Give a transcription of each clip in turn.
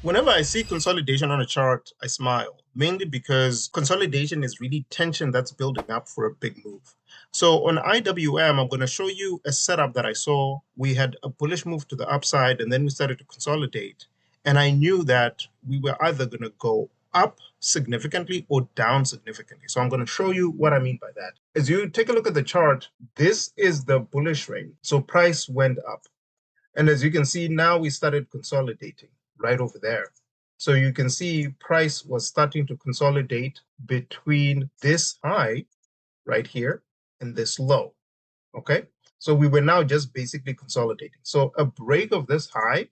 Whenever I see consolidation on a chart, I smile, mainly because consolidation is really tension that's building up for a big move. So on IWM, I'm going to show you a setup that I saw. We had a bullish move to the upside, and then we started to consolidate. And I knew that we were either going to go up significantly or down significantly. So I'm going to show you what I mean by that. As you take a look at the chart, this is the bullish range. So price went up. And as you can see, now we started consolidating right over there. So you can see price was starting to consolidate between this high right here and this low, okay? So we were now just basically consolidating. So a break of this high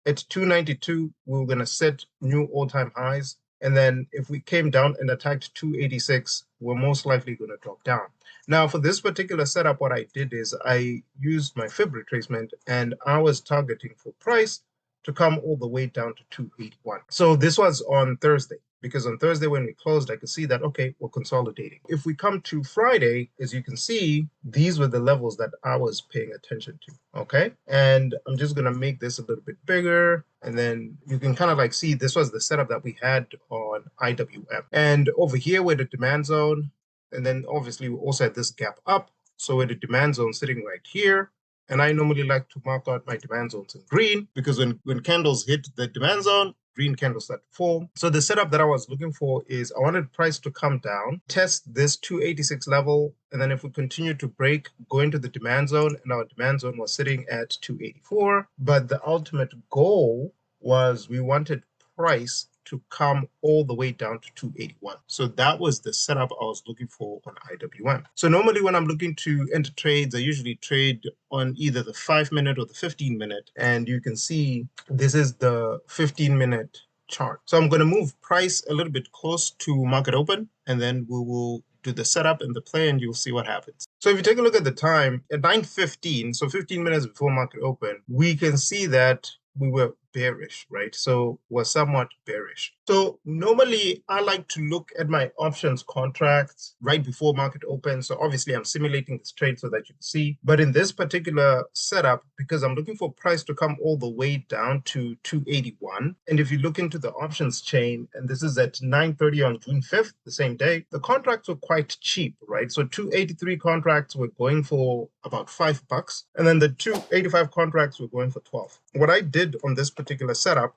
at 292, we were going to set new all-time highs. And then if we came down and attacked 286, we're most likely going to drop down. Now, for this particular setup, what I did is I used my fib retracement, and I was targeting for price to come all the way down to 281. So this was on Thursday, because on Thursday when we closed, I could see that, okay, we're consolidating. If we come to Friday, as you can see, these were the levels that I was paying attention to, okay? And I'm just gonna make this a little bit bigger, and then you can kind of like see this was the setup that we had on IWM. And over here where the demand zone, and then obviously we also had this gap up. So where the demand zone sitting right here, and I normally like to mark out my demand zones in green, because when candles hit the demand zone, green candles start to form. So the setup that I was looking for is I wanted price to come down, test this 286 level, and then if we continue to break, go into the demand zone, and our demand zone was sitting at 284. But the ultimate goal was we wanted price to come all the way down to 281. So that was the setup I was looking for on IWM. So normally when I'm looking to enter trades, I usually trade on either the 5-minute or the 15-minute. And you can see this is the 15-minute chart. So I'm going to move price a little bit close to market open, and then we will do the setup and the play, and you'll see what happens. So if you take a look at the time, at 9:15, so 15 minutes before market open, we can see that we were bearish, right? So we're somewhat bearish. So normally I like to look at my options contracts right before market open. So obviously I'm simulating this trade so that you can see. But in this particular setup, because I'm looking for price to come all the way down to 281, and if you look into the options chain, and this is at 9:30 on June 5th, the same day, the contracts were quite cheap, right? So 283 contracts were going for about $5, and then the 285 contracts were going for 12. What I did on this particular setup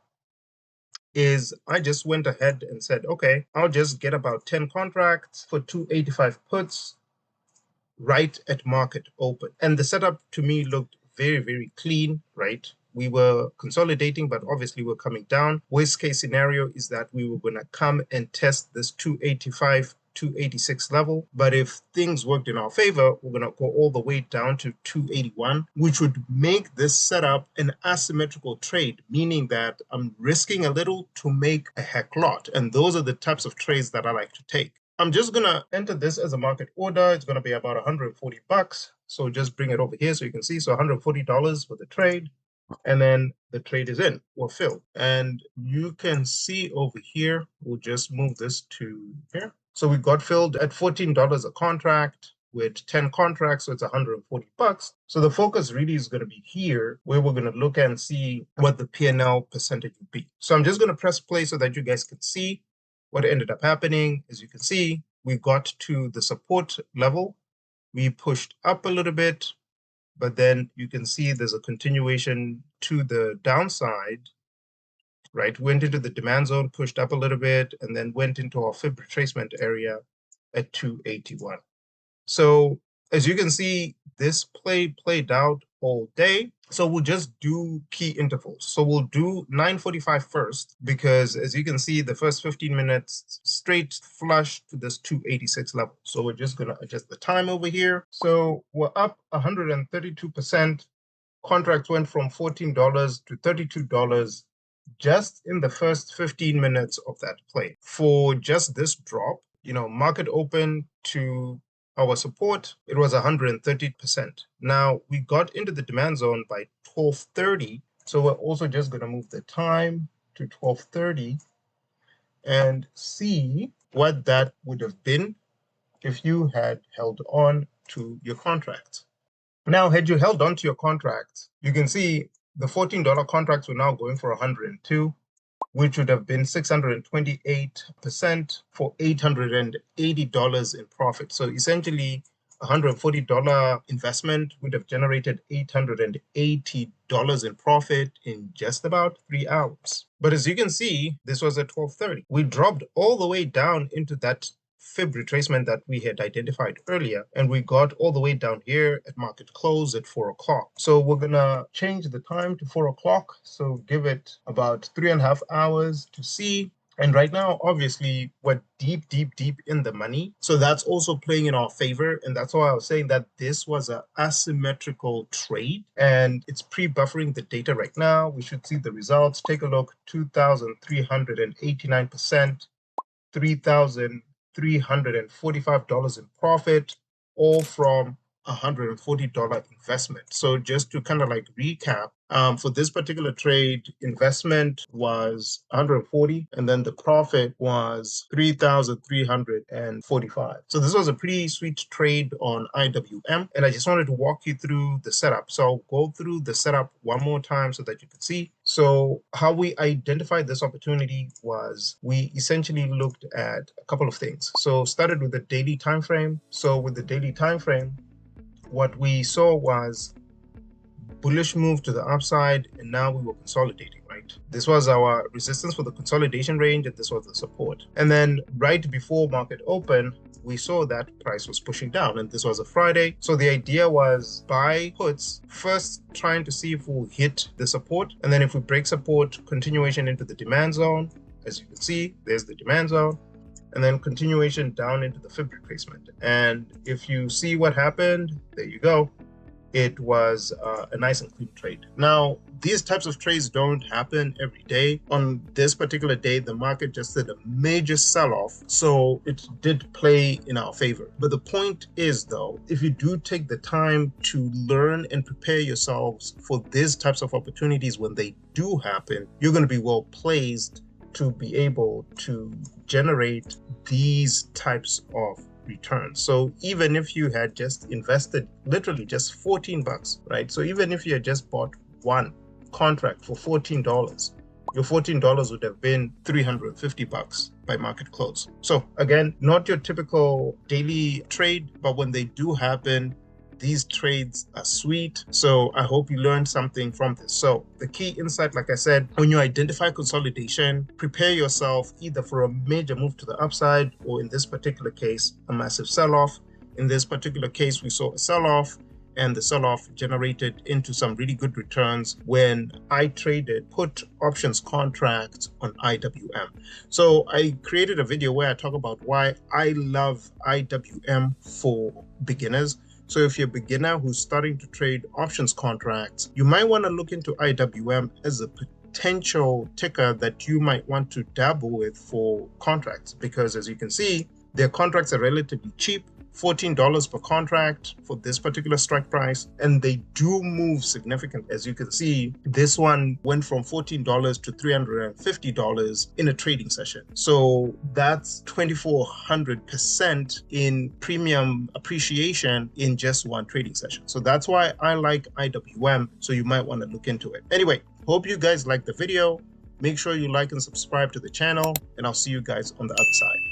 is I just went ahead and said, okay, I'll just get about 10 contracts for 285 puts right at market open. And the setup to me looked very, very clean, right? We were consolidating, but obviously we're coming down. Worst case scenario is that we were going to come and test this 285 286 level. But if things worked in our favor, we're going to go all the way down to 281, which would make this setup an asymmetrical trade, meaning that I'm risking a little to make a heck lot. And those are the types of trades that I like to take. I'm just going to enter this as a market order. It's going to be about 140 bucks. So just bring it over here so you can see. So $140 for the trade. And then the trade is in or filled. And you can see over here, we'll just move this to here. So we got filled at $14 a contract with 10 contracts, so it's 140 bucks. So the focus really is going to be here, where we're going to look and see what the P&L percentage would be. So I'm just going to press play so that you guys can see what ended up happening. As you can see, we got to the support level. We pushed up a little bit, but then you can see there's a continuation to the downside, right? Went into the demand zone, pushed up a little bit, and then went into our fib retracement area at 281. So as you can see, this play played out all day. So we'll just do key intervals. So we'll do 9:45 first, because as you can see, the first 15 minutes straight flush to this 286 level. So we're just going to adjust the time over here. So we're up 132%. Contracts went from $14 to $32 just in the first 15 minutes of that play. For just this drop, market open to our support, it was 130%. Now we got into the demand zone by 12:30. So we're also just going to move the time to 12:30 and see what that would have been if you had held on to your contract. Now, had you held on to your contract, you can see the $14 contracts were now going for 102. which would have been 628% for $880 in profit. So essentially, $140 investment would have generated $880 in profit in just about 3 hours. But as you can see, this was at 12:30. We dropped all the way down into that fib retracement that we had identified earlier, and we got all the way down here at market close at 4 o'clock. So we're gonna change the time to 4 o'clock. So give it about 3.5 hours to see. And right now, obviously, we're deep, deep, deep in the money. So that's also playing in our favor. And that's why I was saying that this was an asymmetrical trade. And it's pre-buffering the data right now. We should see the results. Take a look, 2,389%, $3,345 in profit, all from $140 investment. So just to kind of like recap, for this particular trade, investment was 140, and then the profit was 3,345. So this was a pretty sweet trade on IWM, and I just wanted to walk you through the setup. So I'll go through the setup one more time so that you can see. So how we identified this opportunity was we essentially looked at a couple of things. So started with the daily time frame. So with the daily time frame, what we saw was bullish move to the upside, and now we were consolidating, right? This was our resistance for the consolidation range, and this was the support. And then right before market open, we saw that price was pushing down, and this was a Friday. So the idea was buy puts, first trying to see if we'll hit the support, and then if we break support, continuation into the demand zone. As you can see, there's the demand zone, and then continuation down into the fib retracement. And if you see what happened, there you go. It was a nice and clean trade. Now, these types of trades don't happen every day. On this particular day, the market just did a major sell-off, so it did play in our favor. But the point is, though, if you do take the time to learn and prepare yourselves for these types of opportunities when they do happen, you're going to be well placed to be able to generate these types of returns. So even if you had just invested literally just 14 bucks, right? So even if you had just bought one contract for $14, your $14 would have been 350 bucks by market close. So again, not your typical daily trade, but when they do happen, these trades are sweet. So I hope you learned something from this. So the key insight, like I said, when you identify consolidation, prepare yourself either for a major move to the upside, or in this particular case, a massive sell-off. In this particular case, we saw a sell-off, and the sell-off generated into some really good returns when I traded put options contracts on IWM. So I created a video where I talk about why I love IWM for beginners. So if you're a beginner who's starting to trade options contracts, you might want to look into IWM as a potential ticker that you might want to dabble with for contracts, because as you can see, their contracts are relatively cheap. $14 per contract for this particular strike price, and they do move significantly. As you can see, this one went from $14 to $350 in a trading session. So that's 2,400% in premium appreciation in just one trading session. So that's why I like IWM. So you might want to look into it. Anyway, hope you guys liked the video. Make sure you like and subscribe to the channel, and I'll see you guys on the other side.